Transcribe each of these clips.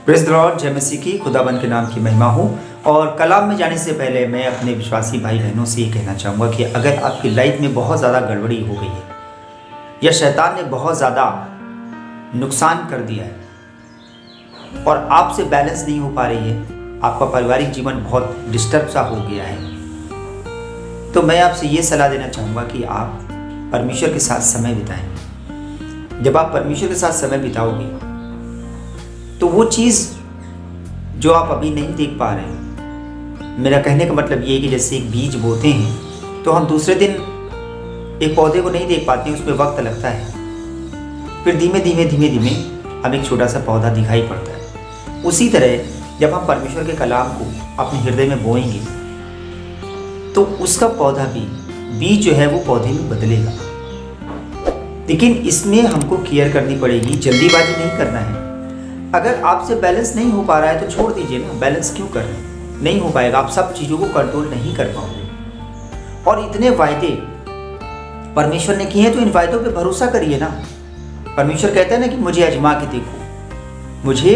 Praise the Lord, जय मसीह की, खुदाबंद के नाम की महिमा हो। और कलाम में जाने से पहले मैं अपने विश्वासी भाई बहनों से ये कहना चाहूँगा कि अगर आपकी लाइफ में बहुत ज़्यादा गड़बड़ी हो गई है या शैतान ने बहुत ज़्यादा नुकसान कर दिया है और आपसे बैलेंस नहीं हो पा रही है, आपका पारिवारिक जीवन बहुत डिस्टर्ब सा हो गया है, तो मैं आपसे ये सलाह देना चाहूँगा कि आप परमेश्वर के साथ समय बिताएं। जब आप परमेश्वर के साथ समय बिताओगे तो वो चीज़ जो आप अभी नहीं देख पा रहे हैं, मेरा कहने का मतलब ये है कि जैसे एक बीज बोते हैं तो हम दूसरे दिन एक पौधे को नहीं देख पाते, उसमें वक्त लगता है, फिर धीमे धीमे हमें एक छोटा सा पौधा दिखाई पड़ता है। उसी तरह जब हम परमेश्वर के कलाम को अपने हृदय में बोएंगे तो उसका पौधा भी, बीज जो है वो पौधे में बदलेगा। लेकिन इसमें हमको केयर करनी पड़ेगी, जल्दीबाजी नहीं करना है। अगर आपसे बैलेंस नहीं हो पा रहा है तो छोड़ दीजिए ना, बैलेंस क्यों कर रहे हैं, नहीं हो पाएगा, आप सब चीज़ों को कंट्रोल नहीं कर पाओगे। और इतने वायदे परमेश्वर ने किए हैं तो इन वायदों पे भरोसा करिए ना। परमेश्वर कहता है ना कि मुझे आजमा के देखो, मुझे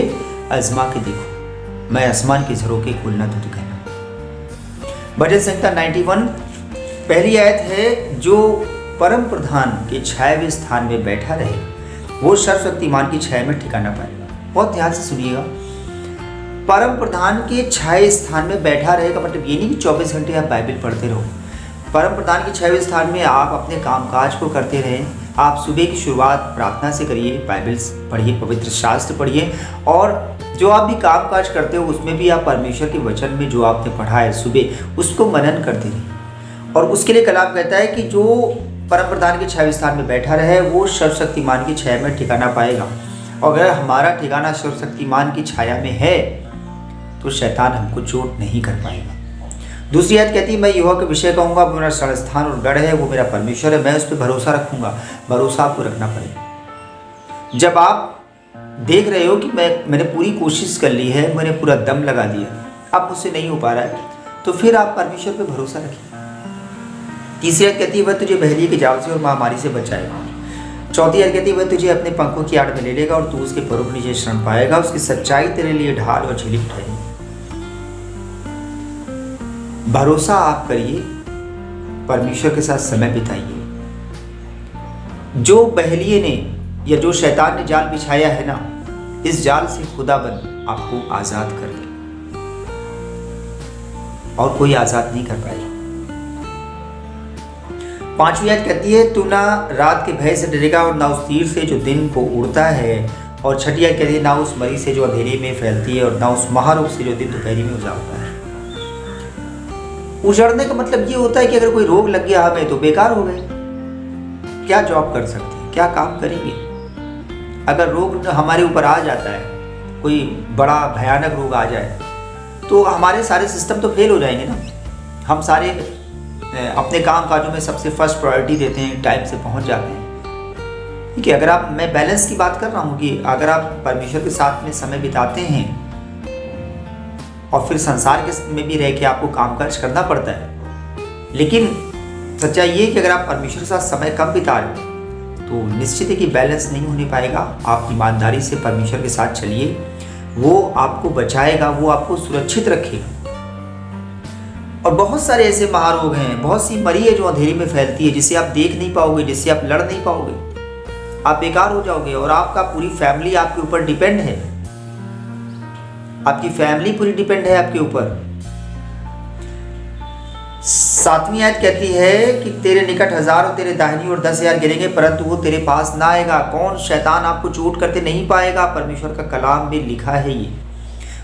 आजमा के देखो, मैं आसमान की झरोखे खोलना तो कहना। भजन संहिता 91 पहली आयत है, जो परम प्रधान के छाए हुए स्थान में बैठा रहे वो सर्वशक्तिमान की छाया में ठिकाना पाएगा। बहुत ध्यान से सुनिएगा, परम प्रधान के छाए स्थान में बैठा रहेगा मतलब ये नहीं कि 24 घंटे आप बाइबल पढ़ते रहो। परम प्रधान के छाए हुए स्थान में आप अपने कामकाज को करते रहें। आप सुबह की शुरुआत प्रार्थना से करिए, बाइबल पढ़िए, पवित्र शास्त्र पढ़िए, और जो आप भी कामकाज करते हो उसमें भी आप परमेश्वर के वचन में जो आपने पढ़ा है सुबह उसको मनन करते रहिए। और उसके लिए कलाम कहता है कि जो परम प्रधान के छाया स्थान में बैठा रहे वो सर्वशक्तिमान की छाया में ठिकाना पाएगा। और अगर हमारा ठिकाना सर्वशक्तिमान की छाया में है तो शैतान हमको चोट नहीं कर पाएगा। दूसरी आयत कहती है, मैं यहोवा के विषय कहूँगा, वो मेरा संस्थान और गढ़ है, वो मेरा परमेश्वर है, मैं उस पर भरोसा रखूँगा। भरोसा आपको रखना पड़ेगा। जब आप देख रहे हो कि मैंने पूरी कोशिश कर ली है, मैंने पूरा दम लगा दिया, अब मुझसे नहीं हो पा रहा है, तो फिर आप परमेश्वर पर भरोसा रखिए। तीसरी आयत कहती है, वह तुझे बहेलिये के जाल से और महामारी से बचाएगा। चौथी आयत कहती है, वह तुझे अपने पंखों की आड़ में ले लेगा और तू उसके परों के नीचे शरण पाएगा। उसकी सच्चाई तेरे लिए ढाल और झिलिक ठहरेगी। भरोसा आप करिए, परमेश्वर के साथ समय बिताइए। जो बहेलिये ने या जो शैतान ने जाल बिछाया है ना, इस जाल से खुदाबंद आपको आजाद कर दे और कोई आजाद नहीं कर पाएगा। पांचवी आयत कहती है, तू ना रात के भय से डरेगा और ना उस तीर से जो दिन को उड़ता है। और छठी आयत कहती है, ना उस मरी से जो अंधेरे में फैलती है और ना उस महारोग से जो दिन दोपहरी में उजाड़ता है। उजड़ने का मतलब ये होता है कि अगर कोई रोग लग गया हमें तो बेकार हो गए, क्या जॉब कर सकते हैं, क्या काम करेंगे। अगर रोग हमारे ऊपर आ जाता है, कोई बड़ा भयानक रोग आ जाए तो हमारे सारे सिस्टम तो फेल हो जाएंगे ना। हम सारे अपने काम काजों में सबसे फर्स्ट प्रायोरिटी देते हैं, टाइम से पहुंच जाते हैं। ठीक है, अगर आप, मैं बैलेंस की बात कर रहा हूँ कि अगर आप परमेश्वर के साथ में समय बिताते हैं और फिर संसार के में भी रह के आपको कामकाज करना पड़ता है, लेकिन सच्चाई ये कि अगर आप परमेश्वर के साथ समय कम बिता रहे हो तो निश्चित है कि बैलेंस नहीं होने पाएगा। आप ईमानदारी से परमेश्वर के साथ चलिए, वो आपको बचाएगा, वो आपको सुरक्षित रखेगा। और बहुत सारे ऐसे महारोग हैं, बहुत सी मरी है जो अंधेरी में फैलती है, जिसे आप देख नहीं पाओगे, जिससे आप लड़ नहीं पाओगे, आप बेकार हो जाओगे और आपका पूरी फैमिली आपके ऊपर डिपेंड है। आपकी फैमिली पूरी डिपेंड है आपके ऊपर। सातवीं आयत कहती है कि तेरे निकट 1000 और तेरे दाहिनी ओर 10,000 गिरेंगे परंतु वो तेरे पास ना आएगा। कौन? शैतान आपको चोट करते नहीं पाएगा। परमेश्वर का कलाम में लिखा है ये।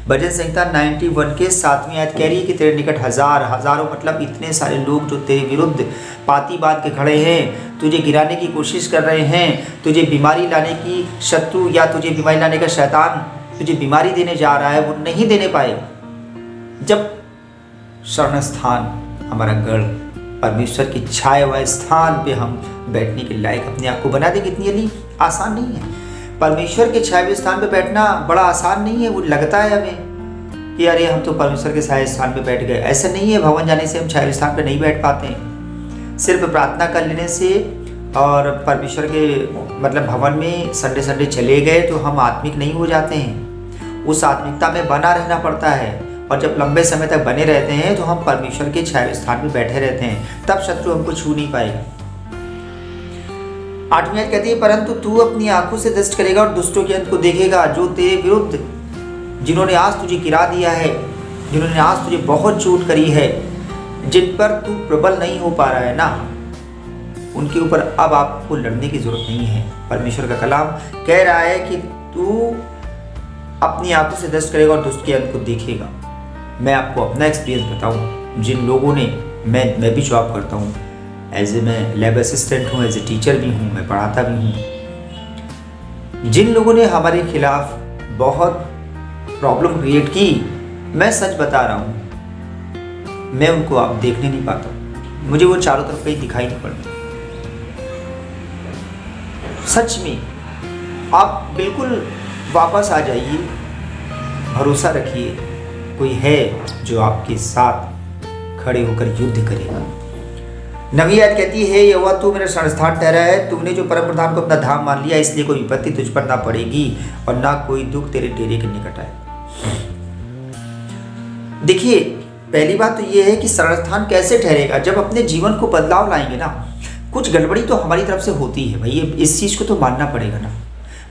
भजन संहिता 91 के 7वीं आयत कह रही है कि तेरे निकट हजारों मतलब इतने सारे लोग जो तेरे विरुद्ध पाती बांध के खड़े हैं, तुझे गिराने की कोशिश कर रहे हैं, तुझे बीमारी लाने की शत्रु या तुझे बीमारी लाने का शैतान तुझे बीमारी देने जा रहा है, वो नहीं देने पाएगा। जब शरण स्थान, हमारा गढ़, परमेश्वर की छाए हुए स्थान पे हम बैठने के लायक अपने आप को बना देंगे, इतनी आसान नहीं है। परमेश्वर के छाए हुए स्थान पे बैठना बड़ा आसान नहीं है। वो लगता है हमें कि अरे हम तो परमेश्वर के छाए स्थान पे बैठ गए, ऐसा नहीं है। भवन जाने से हम छाए स्थान पे नहीं बैठ पाते हैं। सिर्फ प्रार्थना कर लेने से और परमेश्वर के मतलब भवन में संडे चले गए तो हम आत्मिक नहीं हो जाते हैं। उस आत्मिकता में बना रहना पड़ता है। और जब लंबे समय तक बने रहते हैं तो हम परमेश्वर के छाया स्थान में बैठे रहते हैं, तब शत्रु हमको छू नहीं पाएगा। 8वीं आयत कहती है, परंतु तू अपनी आंखों से दृष्ट करेगा और दुष्टों के अंत को देखेगा, जो तेरे विरुद्ध, जिन्होंने आज तुझे गिरा दिया है, जिन्होंने आज तुझे बहुत चोट करी है, जिन पर तू प्रबल नहीं हो पा रहा है ना, उनके ऊपर अब आपको लड़ने की जरूरत नहीं है। परमेश्वर का कलाम कह रहा है कि तू अपनी आंखों से दृष्ट करेगा और दुष्ट के अंत को देखेगा। मैं आपको अपना एक्सपीरियंस बताऊं, जिन लोगों ने, मैं भी जॉब करता हूं, एज ए मैं लैब असिस्टेंट हूं, एज ए टीचर भी हूं, मैं पढ़ाता भी हूं। जिन लोगों ने हमारे खिलाफ बहुत प्रॉब्लम क्रिएट की, मैं सच बता रहा हूं, मैं उनको अब देखने नहीं पाता, मुझे वो चारों तरफ कहीं दिखाई नहीं पड़ते। सच में आप बिल्कुल वापस आ जाइए, भरोसा रखिए, कोई है जो आपके साथ खड़े होकर युद्ध करेगा। 9वीं आयत कहती है, यहोवा तू मेरा शरणस्थान ठहरा है, तूने जो परम प्रधान को अपना धाम मान लिया, इसलिए कोई विपत्ति तुझ पर ना पड़ेगी और ना कोई दुख तेरे डेरे के निकट आए। देखिए, पहली बात तो यह है कि शरणस्थान कैसे ठहरेगा, जब अपने जीवन को बदलाव लाएंगे ना। कुछ गड़बड़ी तो हमारी तरफ से होती है भाई, इस चीज़ को तो मानना पड़ेगा ना।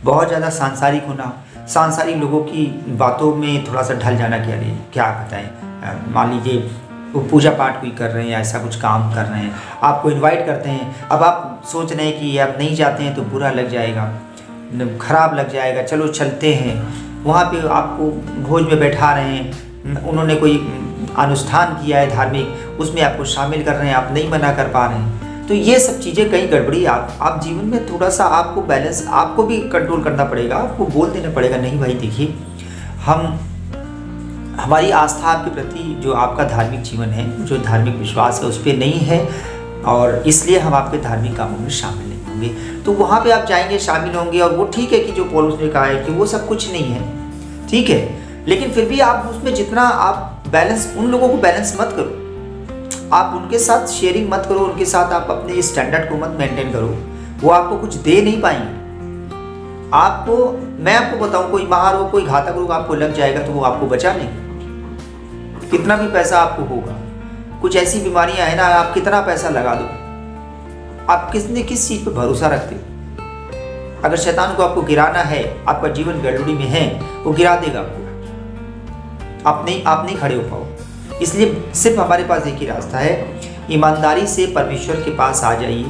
बहुत ज़्यादा सांसारिक होना, सांसारिक लोगों की बातों में थोड़ा सा ढल जाना, क्या बताएं, मान लीजिए वो पूजा पाठ कोई कर रहे हैं या ऐसा कुछ काम कर रहे हैं, आपको इनवाइट करते हैं, अब आप सोच रहे हैं कि आप नहीं जाते हैं तो बुरा लग जाएगा, खराब लग जाएगा, चलो चलते हैं। वहाँ पे आपको भोज में बैठा रहे हैं, उन्होंने कोई अनुष्ठान किया है धार्मिक, उसमें आपको शामिल कर रहे हैं, आप नहीं मना कर पा रहे हैं, तो ये सब चीज़ें कहीं गड़बड़ी। आप जीवन में थोड़ा सा आपको बैलेंस, आपको भी कंट्रोल करना पड़ेगा, आपको बोल देना पड़ेगा, नहीं भाई देखिए, हमारी आस्था आपके प्रति, जो आपका धार्मिक जीवन है, जो धार्मिक विश्वास है, उस पर नहीं है, और इसलिए हम आपके धार्मिक कामों में शामिल नहीं होंगे। तो वहाँ पे आप जाएंगे, शामिल होंगे, और वो ठीक है कि जो पौलुस ने कहा है कि वो सब कुछ नहीं है, ठीक है, लेकिन फिर भी आप उसमें जितना आप बैलेंस, उन लोगों को बैलेंस मत करो, आप उनके साथ शेयरिंग मत करो, उनके साथ आप अपने स्टैंडर्ड को मत मेंटेन करो, वो आपको कुछ दे नहीं पाएंगे। आपको, मैं आपको बताऊं, कोई बाहर हो, कोई घातक रोग आपको लग जाएगा तो वो आपको बचा नहीं, कितना भी पैसा आपको होगा। कुछ ऐसी बीमारियां हैं ना, आप कितना पैसा लगा दो, आप किस चीज पे भरोसा रखते हो। अगर शैतान को आपको गिराना है, आपका जीवन गड़बड़ी में है, वो गिरा देगा आपको, आप नहीं खड़े हो पाओ। इसलिए सिर्फ हमारे पास एक ही रास्ता है, ईमानदारी से परमेश्वर के पास आ जाइए,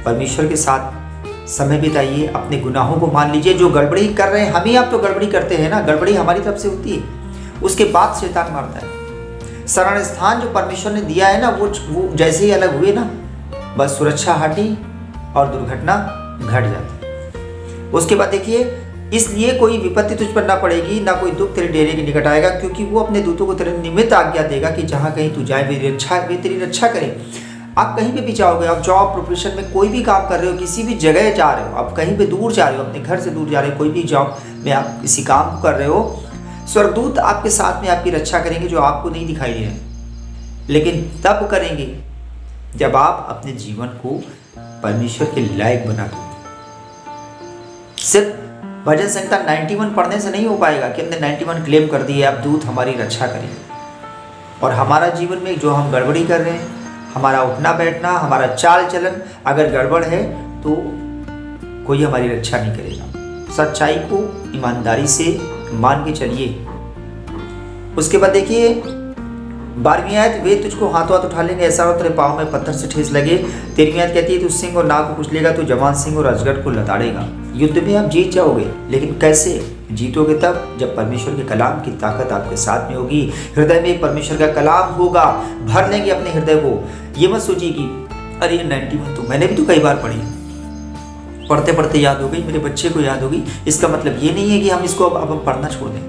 परमेश्वर के साथ समय बिताइए, अपने गुनाहों को मान लीजिए। जो गड़बड़ी कर रहे हैं, हम ही आप तो गड़बड़ी करते हैं ना, गड़बड़ी हमारी तरफ से होती है, उसके बाद शैतान मारता है। शरण स्थान जो परमेश्वर ने दिया है ना, वो जैसे ही अलग हुए ना, बस सुरक्षा हटी और दुर्घटना घट जाती। उसके बाद देखिए, इसलिए कोई विपत्ति तुझ पर ना पड़ेगी, ना कोई दुख तेरे डेरे के निकट आएगा, क्योंकि वो अपने दूतों को तेरे निमित्त आज्ञा देगा कि जहाँ कहीं तू जाए वे तेरी रक्षा करें। आप कहीं पे भी जाओगे, आप जॉब प्रोफेशन में कोई भी काम कर रहे हो, किसी भी जगह जा रहे हो, आप कहीं पे दूर जा रहे हो, अपने घर से दूर जा रहे हो, कोई भी जॉब में आप किसी काम कर रहे हो, स्वर्गदूत आपके साथ में आपकी रक्षा करेंगे, जो आपको नहीं दिखाई दे रहे, लेकिन तब करेंगे जब आप अपने जीवन को परमेश्वर के लायक बना दो। सिर्फ भजन संहिता 91 पढ़ने से नहीं हो पाएगा कि हमने 91 क्लेम कर दिए, अब दूत हमारी रक्षा करेंगे। और हमारा जीवन में जो हम गड़बड़ी कर रहे हैं, हमारा उठना बैठना, हमारा चाल चलन अगर गड़बड़ है तो कोई हमारी रक्षा नहीं करेगा। सच्चाई को ईमानदारी से मान के चलिए। उसके बाद देखिए 12वीं आयत, वे तुझको हाथों हाथ उठा लेंगे, ऐसा हो तेरे पाँव में पत्थर से ठेस लगे। 13वीं आयत कहती है, तू सिंह और नाग को कुचलेगा, तू जवान सिंह और अजगर को लताड़ेगा। युद्ध में आप जीत जाओगे, लेकिन कैसे जीतोगे? तब जब परमेश्वर के कलाम की ताकत आपके साथ में होगी, हृदय में परमेश्वर का कलाम होगा, भर लेंगे अपने हृदय को। ये मत सोचिए कि अरे 91 तो मैंने भी तो कई बार पढ़ी, पढ़ते पढ़ते याद हो गई, मेरे बच्चे को याद होगी। इसका मतलब ये नहीं है कि हम इसको अब हम पढ़ना छोड़ दें।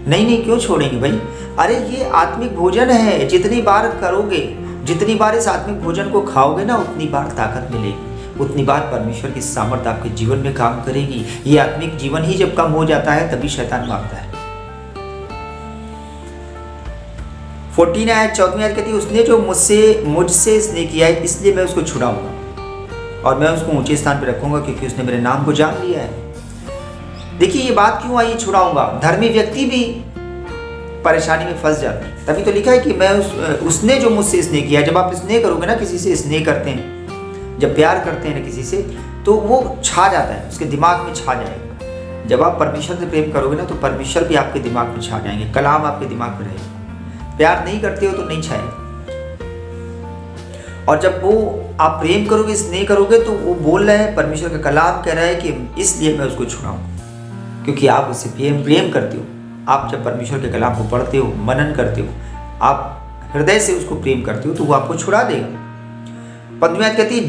नहीं, क्यों छोड़ेंगे भाई? अरे ये आत्मिक भोजन है, जितनी बार करोगे, जितनी बार इस आत्मिक भोजन को खाओगे ना, उतनी बार ताकत मिलेगी, उतनी बार परमेश्वर की सामर्थ आपके जीवन में काम करेगी। ये आत्मिक जीवन ही जब कम हो जाता है तभी शैतान मारता है। 14 आयत 14वीं आयत कहती है, उसने जो मुझसे स्नेह किया है, इसलिए मैं उसको छुड़ाऊंगा और मैं उसको ऊंचे स्थान पर रखूंगा, क्योंकि उसने मेरे नाम को जान लिया है। देखिए ये बात क्यों आई, छुड़ाऊंगा। धर्मी व्यक्ति भी परेशानी में फंस जाते हैं। तभी तो लिखा है कि मैं उसने जो मुझसे स्नेह किया। जब आप स्नेह करोगे ना, किसी से स्नेह करते हैं, जब प्यार करते हैं ना किसी से, तो वो छा जाता है, उसके दिमाग में छा जाएगा। जब आप परमेश्वर से प्रेम करोगे ना, तो परमेश्वर भी आपके दिमाग में छा जाएंगे, कलाम आपके दिमाग में रहेगा। प्यार नहीं करते हो तो नहीं छाएगा। और जब वो आप प्रेम करोगे, स्नेह करोगे, तो वो बोल रहा है, परमेश्वर का कलाम कह रहा है कि इसलिए मैं उसको छुड़ाऊं, क्योंकि आप उससे प्रेम करते हो। आप जब परमेश्वर के कलाम को पढ़ते हो, मनन करते हो, आप हृदय से उसको प्रेम करते हो, तो वो आपको छुड़ा देगा। 15वीं आयत कहती है,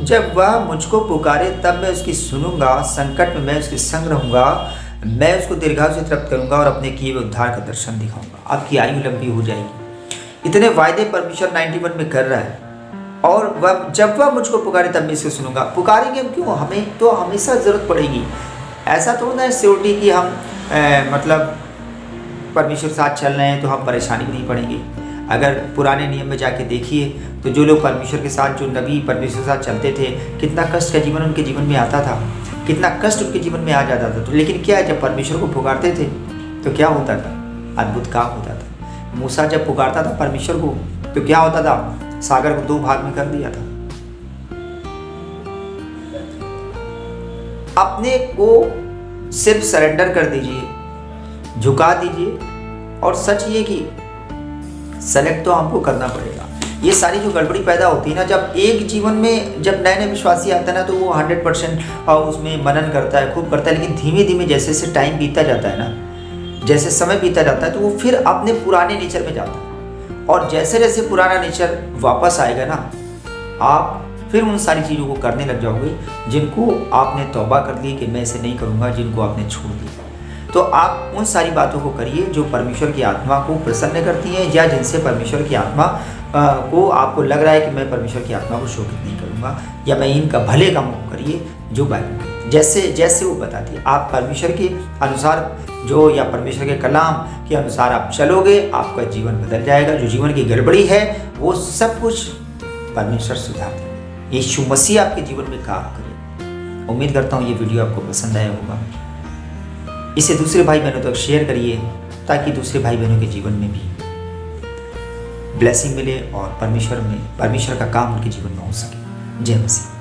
जब वह मुझको पुकारे तब मैं उसकी सुनूंगा, संकट में मैं उसके संग रहूंगा, मैं उसको दीर्घायु से तृप्त करूंगा और अपने किए हुए उद्धार का दर्शन दिखाऊंगा। आपकी आयु लंबी हो जाएगी। इतने वायदे परमेश्वर 91 में कर रहा है। और जब वह मुझको पुकारे तब मैं इसको सुनूंगा। पुकारेंगे हम क्यों? हमें तो हमेशा ज़रूरत पड़ेगी। ऐसा तो ना है सियोरिटी कि हम मतलब परमेश्वर के साथ चल रहे हैं तो हम परेशानी में नहीं पड़ेंगे। अगर पुराने नियम में जाके देखिए तो जो लोग परमेश्वर के साथ, जो नबी परमेश्वर के साथ चलते थे, कितना कष्ट का जीवन उनके जीवन में आता था, कितना कष्ट उनके जीवन में आ जाता था। तो लेकिन क्या है, जब परमेश्वर को पुकारते थे तो क्या होता था? अद्भुत काम होता था। मूसा जब पुकारता था परमेश्वर को तो क्या होता था? सागर को 2 भाग में कर दिया था। अपने को सिर्फ सरेंडर कर दीजिए, झुका दीजिए। और सच ये कि सेलेक्ट तो हमको करना पड़ेगा। ये सारी जो गड़बड़ी पैदा होती है ना, जब एक जीवन में जब नए नए विश्वासी आता है ना, तो वो 100% उसमें मनन करता है, खूब करता है। लेकिन धीमे धीमे जैसे जैसे टाइम बीतता जाता है ना, जैसे समय बीतता जाता है, तो वो फिर अपने पुराने नेचर में जाता है। और जैसे जैसे पुराना नेचर वापस आएगा ना, आप फिर उन सारी चीज़ों को करने लग जाओगे जिनको आपने तौबा कर ली कि मैं इसे नहीं करूँगा, जिनको आपने छोड़ दिया। तो आप उन सारी बातों को करिए जो परमेश्वर की आत्मा को प्रसन्न करती हैं, या जिनसे परमेश्वर की आत्मा को आपको लग रहा है कि मैं परमेश्वर की आत्मा को शोकित नहीं करूँगा, या मैं इनका भले काम को करिए जो बाइबल जैसे जैसे वो बताती है। आप परमेश्वर के अनुसार जो, या परमेश्वर के कलाम के अनुसार आप चलोगे, आपका जीवन बदल जाएगा। जो जीवन की गड़बड़ी है वो सब कुछ परमेश्वर सुधार देगा। यीशु मसीह आपके जीवन में काम करे। उम्मीद करता हूँ ये वीडियो आपको पसंद आया होगा। इसे दूसरे भाई बहनों तक शेयर करिए ताकि दूसरे भाई बहनों के जीवन में भी ब्लेसिंग मिले और परमेश्वर का काम उनके जीवन में हो सके। जय मसीह।